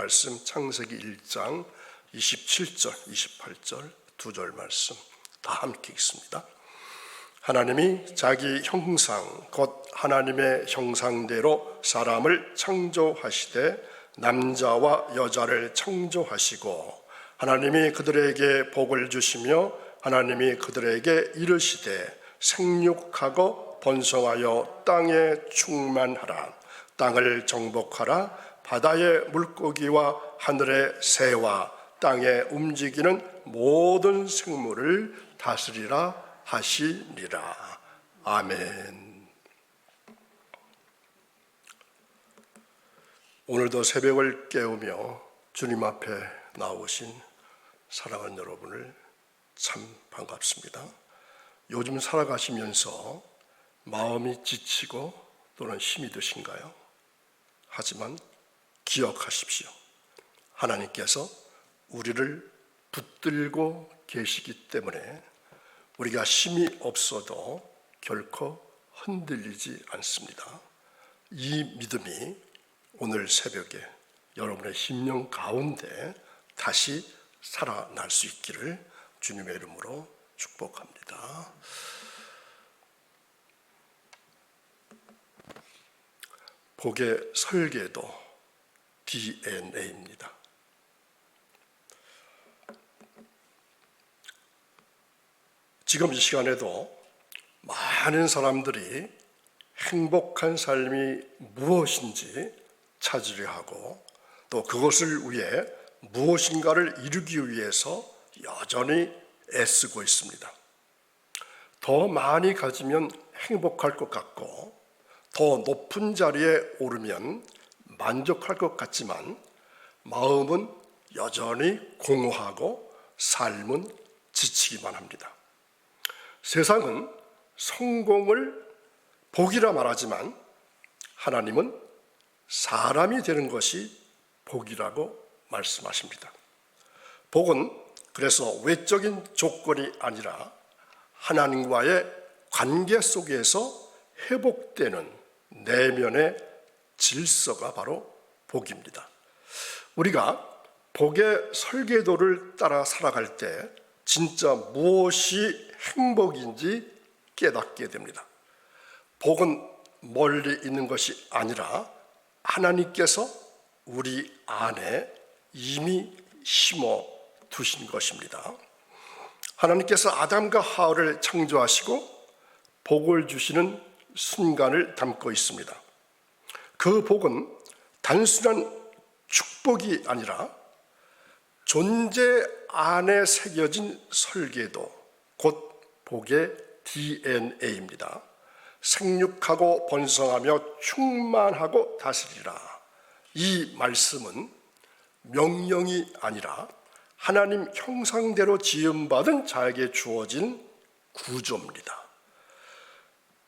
말씀 창세기 1장 27절, 28절 두 절 말씀 다 함께 읽습니다. 하나님이 자기 형상 곧 하나님의 형상대로 사람을 창조하시되 남자와 여자를 창조하시고 하나님이 그들에게 복을 주시며 하나님이 그들에게 이르시되 생육하고 번성하여 땅에 충만하라. 땅을 정복하라. 바다의 물고기와 하늘의 새와 땅에 움직이는 모든 생물을 다스리라 하시니라. 아멘. 오늘도 새벽을 깨우며 주님 앞에 나오신 사랑하는 여러분을 참 반갑습니다. 요즘 살아가시면서 마음이 지치고 또는 힘이 드신가요? 하지만 기억하십시오. 하나님께서 우리를 붙들고 계시기 때문에 우리가 힘이 없어도 결코 흔들리지 않습니다. 이 믿음이 오늘 새벽에 여러분의 심령 가운데 다시 살아날 수 있기를 주님의 이름으로 축복합니다. 복의 설계도 DNA입니다. 지금 이 시간에도 많은 사람들이 행복한 삶이 무엇인지 찾으려 하고 또 그것을 위해 무엇인가를 이루기 위해서 여전히 애쓰고 있습니다. 더 많이 가지면 행복할 것 같고 더 높은 자리에 오르면 만족할 것 같지만 마음은 여전히 공허하고 삶은 지치기만 합니다. 세상은 성공을 복이라 말하지만 하나님은 사람이 되는 것이 복이라고 말씀하십니다. 복은 그래서 외적인 조건이 아니라 하나님과의 관계 속에서 회복되는 내면의 질서가 바로 복입니다. 우리가 복의 설계도를 따라 살아갈 때 진짜 무엇이 행복인지 깨닫게 됩니다. 복은 멀리 있는 것이 아니라 하나님께서 우리 안에 이미 심어 두신 것입니다. 하나님께서 아담과 하와를 창조하시고 복을 주시는 순간을 담고 있습니다. 그 복은 단순한 축복이 아니라 존재 안에 새겨진 설계도, 곧 복의 DNA입니다. 생육하고 번성하며 충만하고 다스리라. 이 말씀은 명령이 아니라 하나님 형상대로 지음받은 자에게 주어진 구조입니다.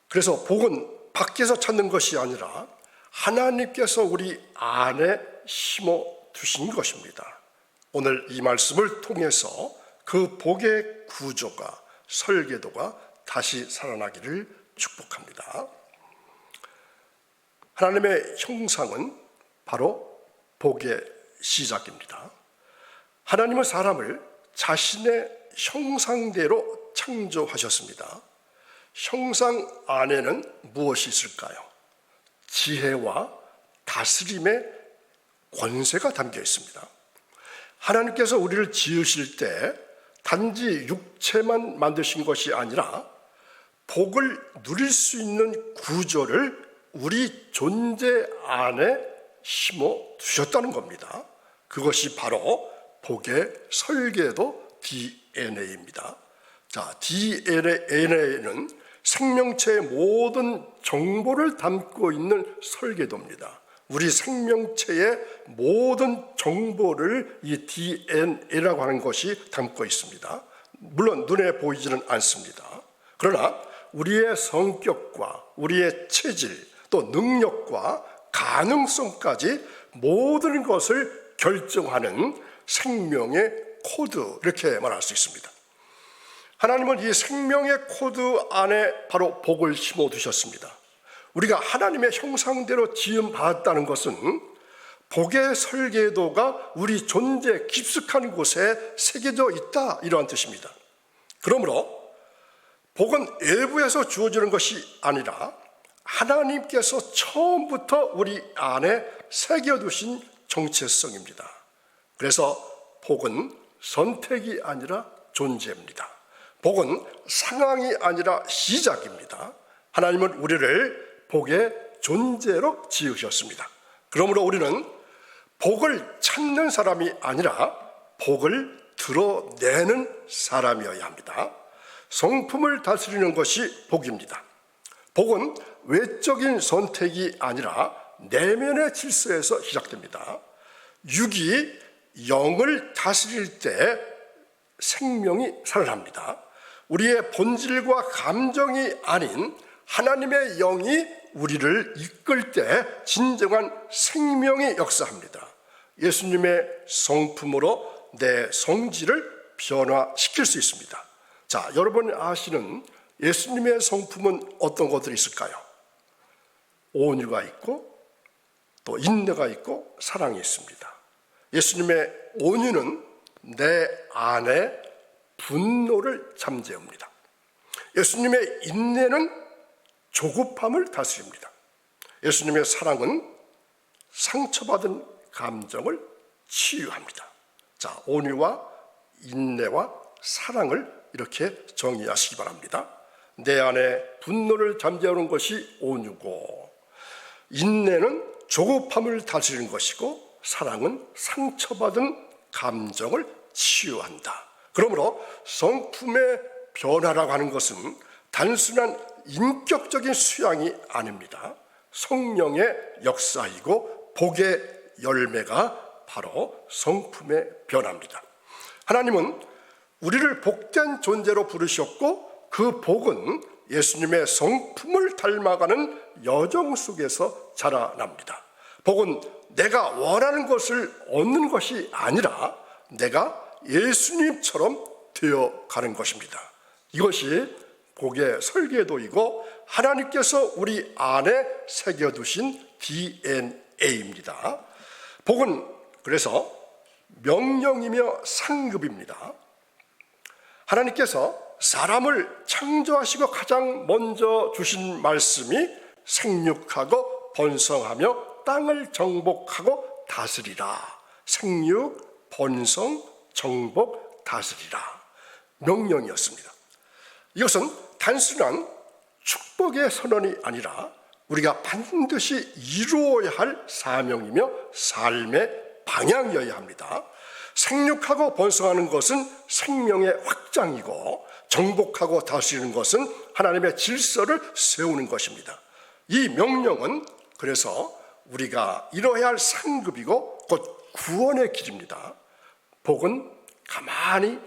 그래서 복은 밖에서 찾는 것이 아니라 하나님께서 우리 안에 심어 두신 것입니다. 오늘 이 말씀을 통해서 그 복의 구조가, 설계도가 다시 살아나기를 축복합니다. 하나님의 형상은 바로 복의 시작입니다. 하나님은 사람을 자신의 형상대로 창조하셨습니다. 형상 안에는 무엇이 있을까요? 지혜와 다스림의 권세가 담겨 있습니다. 하나님께서 우리를 지으실 때 단지 육체만 만드신 것이 아니라 복을 누릴 수 있는 구조를 우리 존재 안에 심어 두셨다는 겁니다. 그것이 바로 복의 설계도 DNA입니다. 자, DNA는 생명체의 모든 정보를 담고 있는 설계도입니다. 우리 생명체의 모든 정보를 이 DNA라고 하는 것이 담고 있습니다. 물론 눈에 보이지는 않습니다. 그러나 우리의 성격과 우리의 체질, 또 능력과 가능성까지 모든 것을 결정하는 생명의 코드, 이렇게 말할 수 있습니다. 하나님은 이 생명의 코드 안에 바로 복을 심어 두셨습니다. 우리가 하나님의 형상대로 지음 받았다는 것은 복의 설계도가 우리 존재 깊숙한 곳에 새겨져 있다, 이러한 뜻입니다. 그러므로 복은 외부에서 주어지는 것이 아니라 하나님께서 처음부터 우리 안에 새겨두신 정체성입니다. 그래서 복은 선택이 아니라 존재입니다. 복은 상황이 아니라 시작입니다. 하나님은 우리를 복의 존재로 지으셨습니다. 그러므로 우리는 복을 찾는 사람이 아니라 복을 드러내는 사람이어야 합니다. 성품을 다스리는 것이 복입니다. 복은 외적인 선택이 아니라 내면의 질서에서 시작됩니다. 육이 영을 다스릴 때 생명이 살아납니다. 우리의 본질과 감정이 아닌 하나님의 영이 우리를 이끌 때 진정한 생명이 역사합니다. 예수님의 성품으로 내 성질을 변화시킬 수 있습니다. 자, 여러분이 아시는 예수님의 성품은 어떤 것들이 있을까요? 온유가 있고 또 인내가 있고 사랑이 있습니다. 예수님의 온유는 내 안에 분노를 잠재웁니다. 예수님의 인내는 조급함을 다스립니다. 예수님의 사랑은 상처받은 감정을 치유합니다. 자, 온유와 인내와 사랑을 이렇게 정의하시기 바랍니다. 내 안에 분노를 잠재우는 것이 온유고, 인내는 조급함을 다스리는 것이고, 사랑은 상처받은 감정을 치유한다. 그러므로 성품의 변화라고 하는 것은 단순한 인격적인 수양이 아닙니다. 성령의 역사이고 복의 열매가 바로 성품의 변화입니다. 하나님은 우리를 복된 존재로 부르셨고 그 복은 예수님의 성품을 닮아가는 여정 속에서 자라납니다. 복은 내가 원하는 것을 얻는 것이 아니라 내가 예수님처럼 되어가는 것입니다. 이것이 복의 설계도이고 하나님께서 우리 안에 새겨두신 DNA입니다. 복은 그래서 명령이며 상급입니다. 하나님께서 사람을 창조하시고 가장 먼저 주신 말씀이 생육하고 번성하며 땅을 정복하고 다스리라. 생육, 번성, 정복, 다스리라. 명령이었습니다. 이것은 단순한 축복의 선언이 아니라 우리가 반드시 이루어야 할 사명이며 삶의 방향이어야 합니다. 생육하고 번성하는 것은 생명의 확장이고 정복하고 다스리는 것은 하나님의 질서를 세우는 것입니다. 이 명령은 그래서 우리가 이뤄야 할 상급이고 곧 구원의 길입니다. 복은 가만히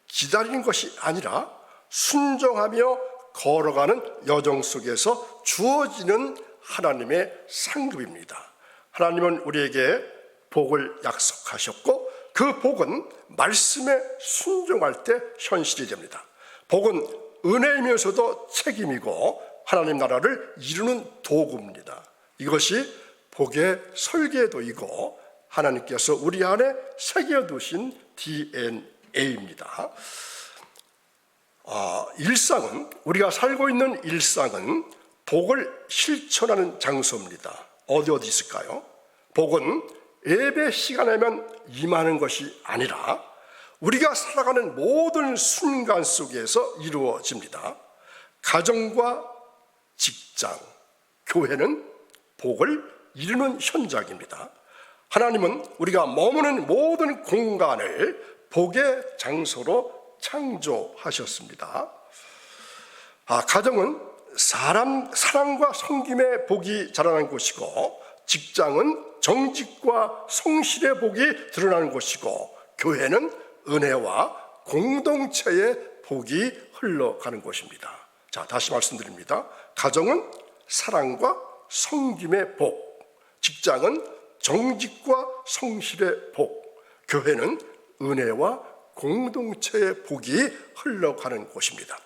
기다리는 것이 아니라 순종하며 걸어가는 여정 속에서 주어지는 하나님의 상급입니다. 하나님은 우리에게 복을 약속하셨고 그 복은 말씀에 순종할 때 현실이 됩니다. 복은 은혜이면서도 책임이고 하나님 나라를 이루는 도구입니다. 이것이 복의 설계도이고 하나님께서 우리 안에 새겨두신 DNA입니다. 일상은, 우리가 살고 있는 일상은 복을 실천하는 장소입니다. 어디 있을까요? 복은 예배 시간에만 임하는 것이 아니라 우리가 살아가는 모든 순간 속에서 이루어집니다. 가정과 직장, 교회는 복을 이루는 현장입니다. 하나님은 우리가 머무는 모든 공간을 복의 장소로 창조하셨습니다. 가정은 사랑과 섬김의 복이 자라는 곳이고, 직장은 정직과 성실의 복이 드러나는 곳이고, 교회는 은혜와 공동체의 복이 흘러가는 곳입니다. 자, 다시 말씀드립니다. 가정은 사랑과 섬김의 복, 직장은 정직과 성실의 복, 교회는 은혜와 공동체의 복이 흘러가는 곳입니다.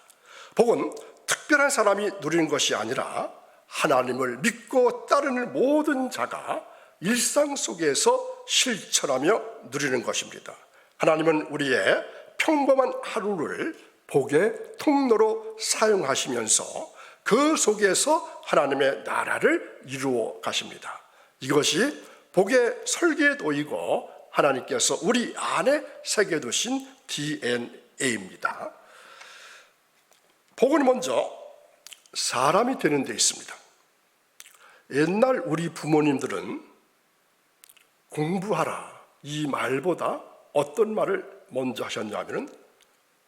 복은 특별한 사람이 누리는 것이 아니라 하나님을 믿고 따르는 모든 자가 일상 속에서 실천하며 누리는 것입니다. 하나님은 우리의 평범한 하루를 복의 통로로 사용하시면서 그 속에서 하나님의 나라를 이루어 가십니다. 이것이 복의 설계도이고 하나님께서 우리 안에 새겨두신 DNA입니다. 복은 먼저 사람이 되는 데 있습니다. 옛날 우리 부모님들은 공부하라 이 말보다 어떤 말을 먼저 하셨냐면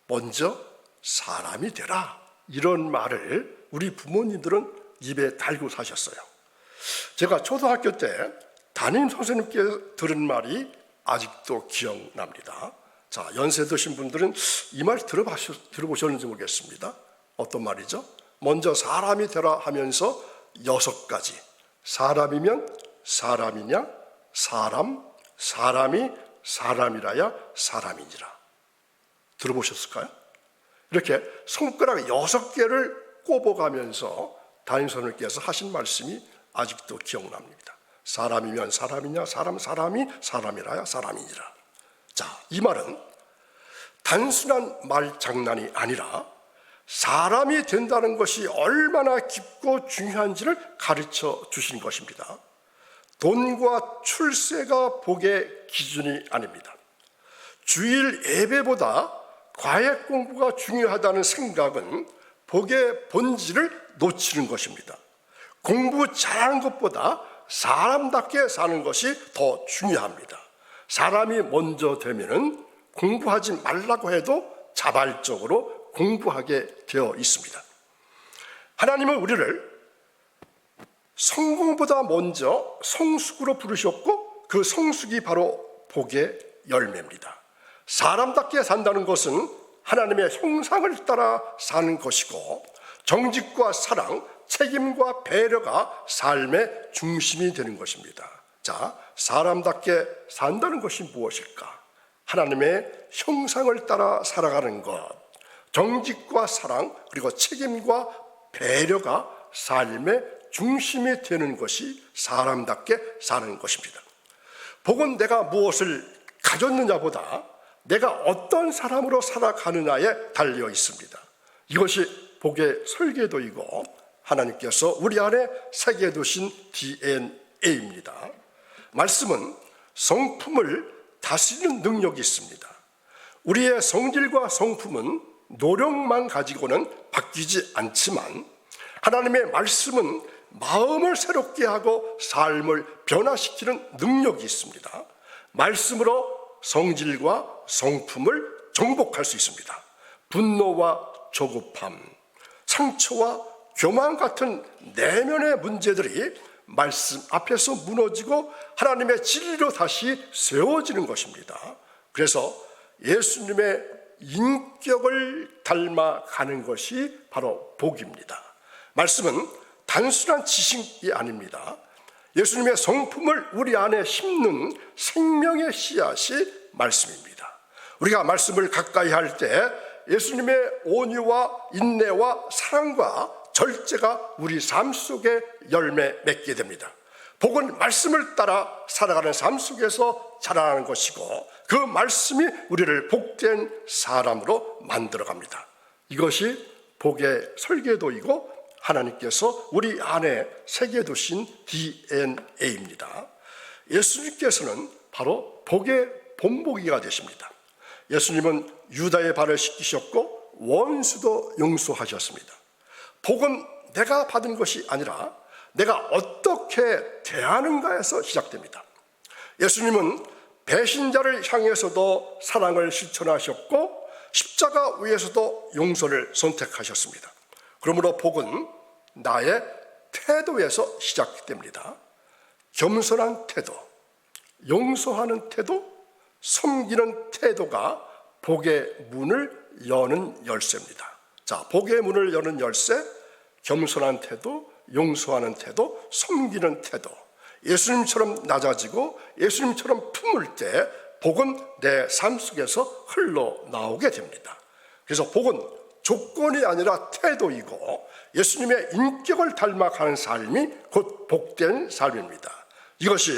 먼저 사람이 되라 이런 말을 우리 부모님들은 입에 달고 사셨어요. 제가 초등학교 때 담임 선생님께 들은 말이 아직도 기억납니다. 자, 연세 드신 분들은 이 말 들어보셨는지 모르겠습니다. 어떤 말이죠? 먼저 사람이 되라 하면서 6가지. 사람이면 사람이냐, 사람이 사람이라야 사람이니라. 들어보셨을까요? 이렇게 손가락 6개를 꼽아가면서 담임 선생님께서 하신 말씀이 아직도 기억납니다. 사람이면 사람이냐, 사람이 사람이라야 사람이니라. 자, 이 말은 단순한 말장난이 아니라 사람이 된다는 것이 얼마나 깊고 중요한지를 가르쳐 주신 것입니다. 돈과 출세가 복의 기준이 아닙니다. 주일 예배보다 과외 공부가 중요하다는 생각은 복의 본질을 놓치는 것입니다. 공부 잘하는 것보다 사람답게 사는 것이 더 중요합니다. 사람이 먼저 되면은 공부하지 말라고 해도 자발적으로 공부하게 되어 있습니다. 하나님은 우리를 성공보다 먼저 성숙으로 부르셨고 그 성숙이 바로 복의 열매입니다. 사람답게 산다는 것은 하나님의 형상을 따라 사는 것이고 정직과 사랑, 책임과 배려가 삶의 중심이 되는 것입니다. 자, 사람답게 산다는 것이 무엇일까? 하나님의 형상을 따라 살아가는 것, 정직과 사랑 그리고 책임과 배려가 삶의 중심이 되는 것이 사람답게 사는 것입니다. 복은 내가 무엇을 가졌느냐보다 내가 어떤 사람으로 살아가느냐에 달려 있습니다. 이것이 복의 설계도이고 하나님께서 우리 안에 새겨두신 DNA입니다. 말씀은 성품을 다스리는 능력이 있습니다. 우리의 성질과 성품은 노력만 가지고는 바뀌지 않지만 하나님의 말씀은 마음을 새롭게 하고 삶을 변화시키는 능력이 있습니다. 말씀으로 성질과 성품을 정복할 수 있습니다. 분노와 조급함, 상처와 교만 같은 내면의 문제들이 말씀 앞에서 무너지고 하나님의 진리로 다시 세워지는 것입니다. 그래서 예수님의 인격을 닮아가는 것이 바로 복입니다. 말씀은 단순한 지식이 아닙니다. 예수님의 성품을 우리 안에 심는 생명의 씨앗이 말씀입니다. 우리가 말씀을 가까이 할 때 예수님의 온유와 인내와 사랑과 절제가 우리 삶 속에 열매 맺게 됩니다. 복은 말씀을 따라 살아가는 삶 속에서 자라나는 것이고 그 말씀이 우리를 복된 사람으로 만들어갑니다. 이것이 복의 설계도이고 하나님께서 우리 안에 새겨두신 DNA입니다. 예수님께서는 바로 복의 본보기가 되십니다. 예수님은 유다의 발을 씻기셨고 원수도 용서하셨습니다. 복은 내가 받은 것이 아니라 내가 어떻게 대하는가에서 시작됩니다. 예수님은 배신자를 향해서도 사랑을 실천하셨고 십자가 위에서도 용서를 선택하셨습니다. 그러므로 복은 나의 태도에서 시작됩니다. 겸손한 태도, 용서하는 태도, 섬기는 태도가 복의 문을 여는 열쇠입니다. 자, 복의 문을 여는 열쇠, 겸손한 태도, 용서하는 태도, 섬기는 태도. 예수님처럼 낮아지고 예수님처럼 품을 때 복은 내 삶 속에서 흘러나오게 됩니다. 그래서 복은 조건이 아니라 태도이고 예수님의 인격을 닮아가는 삶이 곧 복된 삶입니다. 이것이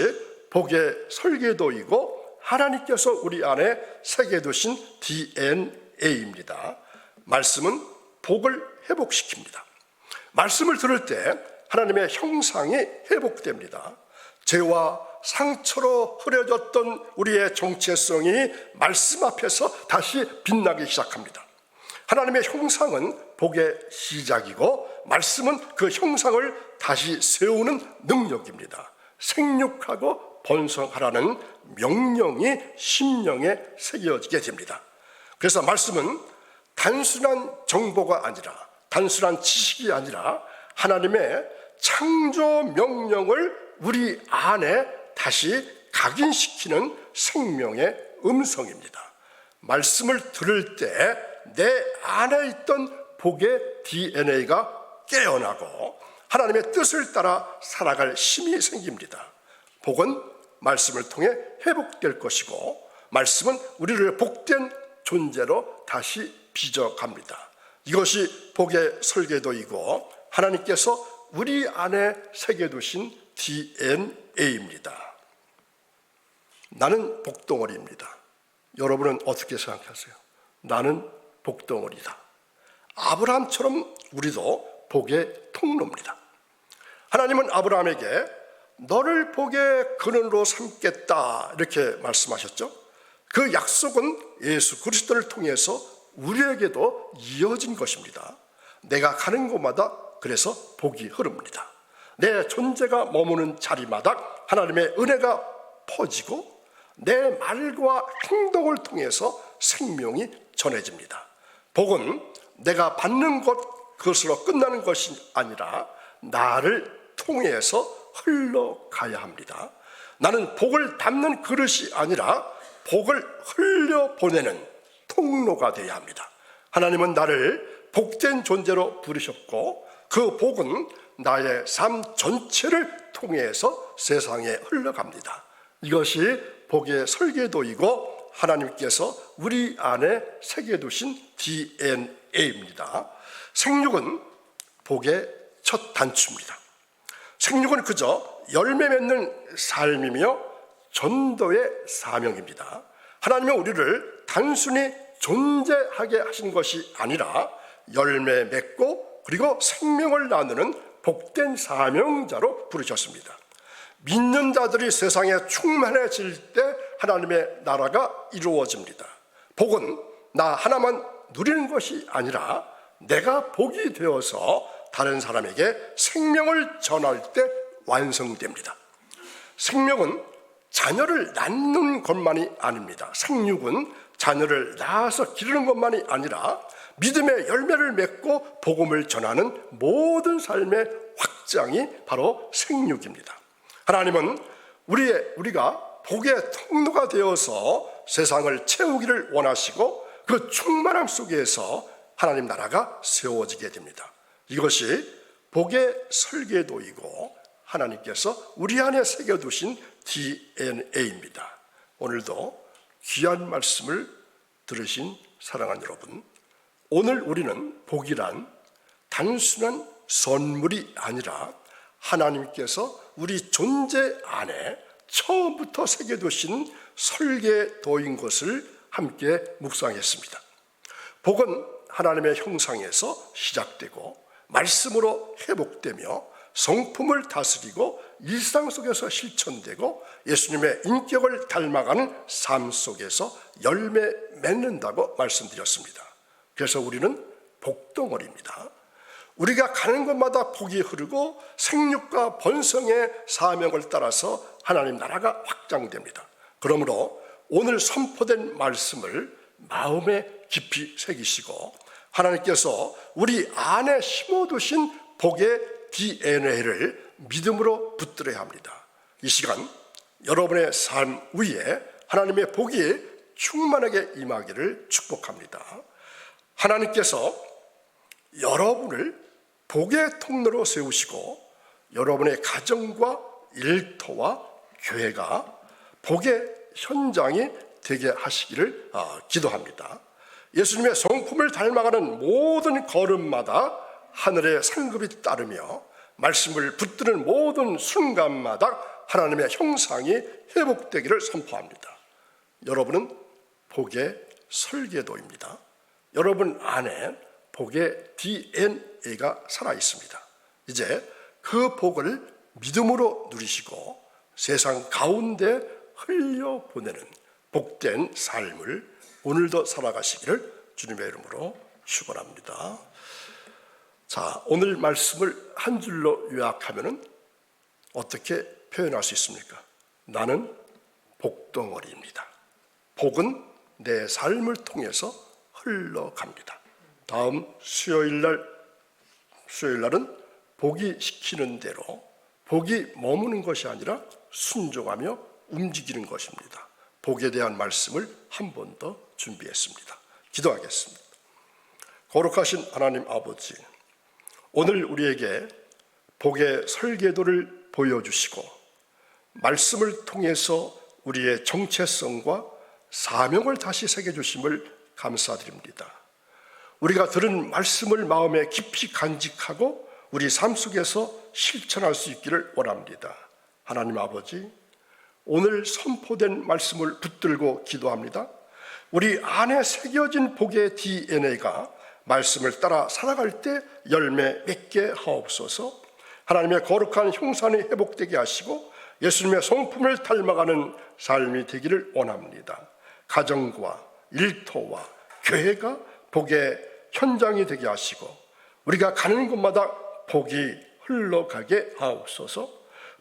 복의 설계도이고 하나님께서 우리 안에 새겨두신 DNA입니다. 말씀은 복을 회복시킵니다. 말씀을 들을 때 하나님의 형상이 회복됩니다. 죄와 상처로 흐려졌던 우리의 정체성이 말씀 앞에서 다시 빛나기 시작합니다. 하나님의 형상은 복의 시작이고 말씀은 그 형상을 다시 세우는 능력입니다. 생육하고 번성하라는 명령이 심령에 새겨지게 됩니다. 그래서 말씀은 단순한 정보가 아니라, 단순한 지식이 아니라 하나님의 창조 명령을 우리 안에 다시 각인시키는 생명의 음성입니다. 말씀을 들을 때 내 안에 있던 복의 DNA가 깨어나고 하나님의 뜻을 따라 살아갈 힘이 생깁니다. 복은 말씀을 통해 회복될 것이고 말씀은 우리를 복된 존재로 다시 빚어갑니다. 이것이 복의 설계도이고 하나님께서 우리 안에 새겨두신 DNA입니다. 나는 복덩어리입니다. 여러분은 어떻게 생각하세요? 나는 복덩어리다. 아브라함처럼 우리도 복의 통로입니다. 하나님은 아브라함에게 너를 복의 근원으로 삼겠다 이렇게 말씀하셨죠. 그 약속은 예수 그리스도를 통해서 우리에게도 이어진 것입니다. 내가 가는 곳마다 그래서 복이 흐릅니다. 내 존재가 머무는 자리마다 하나님의 은혜가 퍼지고 내 말과 행동을 통해서 생명이 전해집니다. 복은 내가 받는 것 그것으로 끝나는 것이 아니라 나를 통해서 흘러가야 합니다. 나는 복을 담는 그릇이 아니라 복을 흘려보내는 통로가 되어야 합니다. 하나님은 나를 복된 존재로 부르셨고 그 복은 나의 삶 전체를 통해서 세상에 흘러갑니다. 이것이 복의 설계도이고 하나님께서 우리 안에 새겨두신 DNA입니다. 생육은 복의 첫 단추입니다. 생육은 그저 열매 맺는 삶이며 전도의 사명입니다. 하나님은 우리를 단순히 존재하게 하신 것이 아니라 열매 맺고 그리고 생명을 나누는 복된 사명자로 부르셨습니다. 믿는 자들이 세상에 충만해질 때 하나님의 나라가 이루어집니다. 복은 나 하나만 누리는 것이 아니라 내가 복이 되어서 다른 사람에게 생명을 전할 때 완성됩니다. 생명은 자녀를 낳는 것만이 아닙니다. 생육은 자녀를 낳아서 기르는 것만이 아니라 믿음의 열매를 맺고 복음을 전하는 모든 삶의 확장이 바로 생육입니다. 하나님은 우리가 복의 통로가 되어서 세상을 채우기를 원하시고 그 충만함 속에서 하나님 나라가 세워지게 됩니다. 이것이 복의 설계도이고 하나님께서 우리 안에 새겨두신 DNA입니다. 오늘도 귀한 말씀을 들으신 사랑하는 여러분, 오늘 우리는 복이란 단순한 선물이 아니라 하나님께서 우리 존재 안에 처음부터 새겨두신 설계도인 것을 함께 묵상했습니다. 복은 하나님의 형상에서 시작되고 말씀으로 회복되며 성품을 다스리고 일상 속에서 실천되고 예수님의 인격을 닮아가는 삶 속에서 열매 맺는다고 말씀드렸습니다. 그래서 우리는 복덩어리입니다. 우리가 가는 곳마다 복이 흐르고 생육과 번성의 사명을 따라서 하나님 나라가 확장됩니다. 그러므로 오늘 선포된 말씀을 마음에 깊이 새기시고 하나님께서 우리 안에 심어두신 복의 DNA를 믿음으로 붙들어야 합니다. 이 시간 여러분의 삶 위에 하나님의 복이 충만하게 임하기를 축복합니다. 하나님께서 여러분을 복의 통로로 세우시고 여러분의 가정과 일터와 교회가 복의 현장이 되게 하시기를 기도합니다. 예수님의 성품을 닮아가는 모든 걸음마다 하늘의 상급이 따르며 말씀을 붙드는 모든 순간마다 하나님의 형상이 회복되기를 선포합니다. 여러분은 복의 설계도입니다. 여러분 안에 복의 DNA가 살아 있습니다. 이제 그 복을 믿음으로 누리시고 세상 가운데 흘려보내는 복된 삶을 오늘도 살아가시기를 주님의 이름으로 축원합니다. 자, 오늘 말씀을 한 줄로 요약하면 어떻게 표현할 수 있습니까? 나는 복덩어리입니다. 복은 내 삶을 통해서 흘러갑니다. 다음 수요일날은 복이 시키는 대로 복이 머무는 것이 아니라 순종하며 움직이는 것입니다. 복에 대한 말씀을 한 번 더 준비했습니다. 기도하겠습니다. 거룩하신 하나님 아버지, 오늘 우리에게 복의 설계도를 보여주시고 말씀을 통해서 우리의 정체성과 사명을 다시 새겨주심을 감사드립니다. 우리가 들은 말씀을 마음에 깊이 간직하고 우리 삶 속에서 실천할 수 있기를 원합니다. 하나님 아버지, 오늘 선포된 말씀을 붙들고 기도합니다. 우리 안에 새겨진 복의 DNA가 말씀을 따라 살아갈 때 열매 맺게 하옵소서. 하나님의 거룩한 형상이 회복되게 하시고 예수님의 성품을 닮아가는 삶이 되기를 원합니다. 가정과 일터와 교회가 복의 현장이 되게 하시고 우리가 가는 곳마다 복이 흘러가게 하옵소서.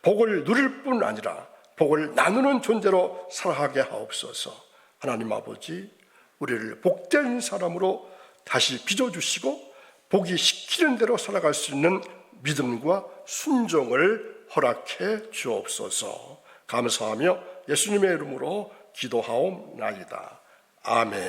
복을 누릴 뿐 아니라 복을 나누는 존재로 살아가게 하옵소서. 하나님 아버지, 우리를 복된 사람으로 다시 빚어주시고 복이 시키는 대로 살아갈 수 있는 믿음과 순종을 허락해 주옵소서. 감사하며 예수님의 이름으로 기도하옵나이다. 아멘.